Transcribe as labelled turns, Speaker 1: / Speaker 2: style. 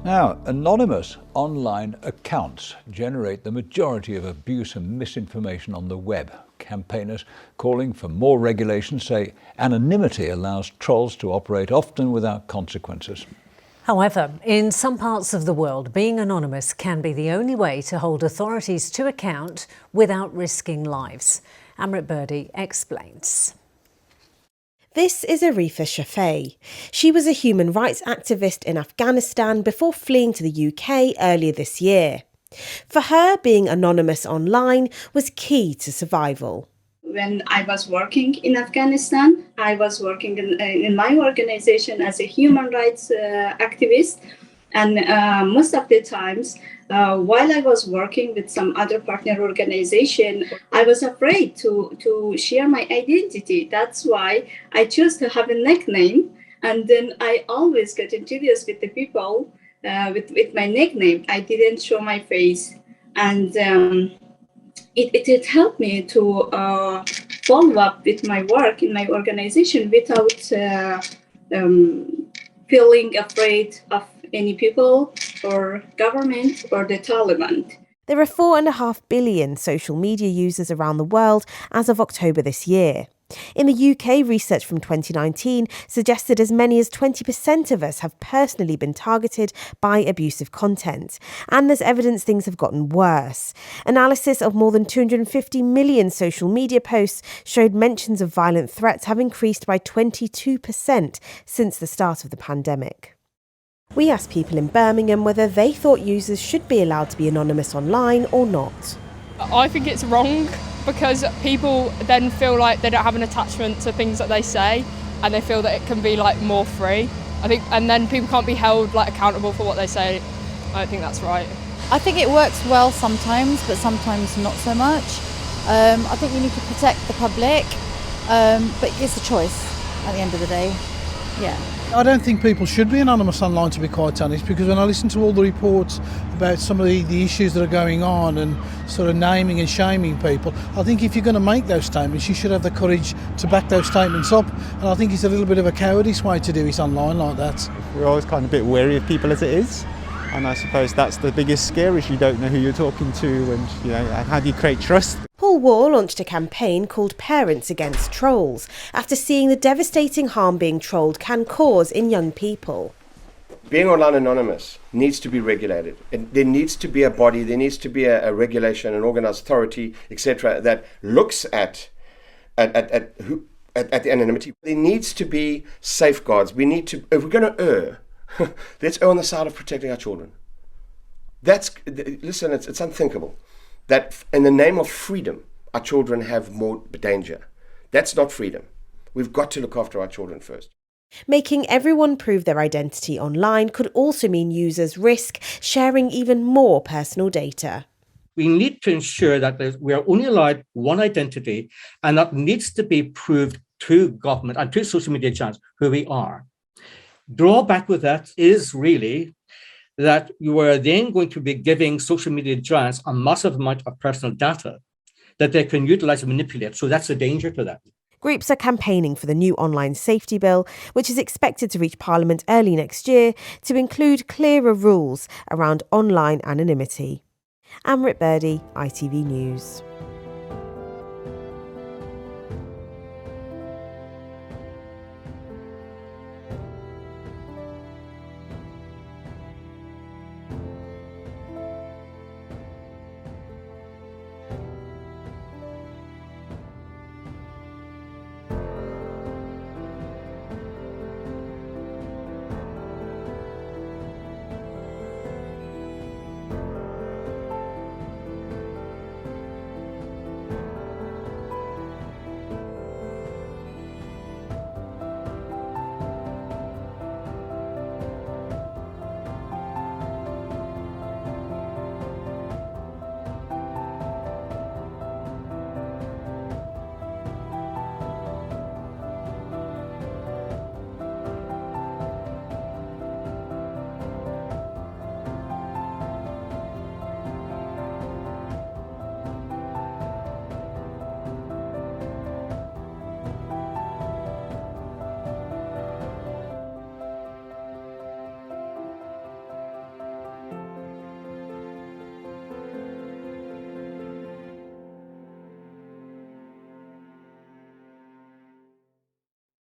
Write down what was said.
Speaker 1: Now, anonymous online accounts generate the majority of abuse and misinformation on the web. Campaigners calling for more regulation say anonymity allows trolls to operate often without consequences.
Speaker 2: However, in some parts of the world, being anonymous can be the only way to hold authorities to account without risking lives. Amrit Birdie explains.
Speaker 3: This is Arifa Shafei. She was a human rights activist in Afghanistan before fleeing to the UK earlier this year. For her, being anonymous online was key to survival.
Speaker 4: When I was working in Afghanistan, I was working in my organization as a human rights activist. And most of the times, while I was working with some other partner organization, I was afraid to share my identity. That's why I chose to have a nickname. And then I always got introduced with the people with my nickname. I didn't show my face. And it helped me to follow up with my work in my organization without feeling afraid of any people or government or the Taliban.
Speaker 3: There are 4.5 billion social media users around the world as of October this year. In the UK, research from 2019 suggested as many as 20% of us have personally been targeted by abusive content. And there's evidence things have gotten worse. Analysis of more than 250 million social media posts showed mentions of violent threats have increased by 22% since the start of the pandemic. We asked people in Birmingham whether they thought users should be allowed to be anonymous online or not.
Speaker 5: I think it's wrong because people then feel like they don't have an attachment to things that they say and they feel that it can be like more free. I think, and then people can't be held like accountable for what they say. I don't think that's right.
Speaker 6: I think it works well sometimes, but sometimes not so much. I think you need to protect the public, but it's a choice at the end of the day. Yeah.
Speaker 7: I don't think people should be anonymous online, to be quite honest, because when I listen to all the reports about some of the issues that are going on and sort of naming and shaming people, I think if you're going to make those statements, you should have the courage to back those statements up. And I think it's a little bit of a cowardice way to do it online like that.
Speaker 8: We're always kind of a bit wary of people as it is. And I suppose that's the biggest scare, is you don't know who you're talking to and, you know, how do you create trust?
Speaker 3: Paul Waugh launched a campaign called Parents Against Trolls after seeing the devastating harm being trolled can cause in young people.
Speaker 9: Being online anonymous needs to be regulated. And there needs to be a body, there needs to be a regulation, an organised authority, etc., that looks at the anonymity. There needs to be safeguards. We need to, if we're going to err, let's err on the side of protecting our children. Listen, it's unthinkable that in the name of freedom, our children have more danger. That's not freedom. We've got to look after our children first.
Speaker 3: Making everyone prove their identity online could also mean users risk sharing even more personal data.
Speaker 10: We need to ensure that we are only allowed one identity, and that needs to be proved to government and to social media giants who we are. Drawback with that is really that you are then going to be giving social media giants a massive amount of personal data that they can utilize and manipulate. So that's a danger to that.
Speaker 3: Groups are campaigning for the new online safety bill, which is expected to reach Parliament early next year, to include clearer rules around online anonymity. Amrit Birdie, ITV News.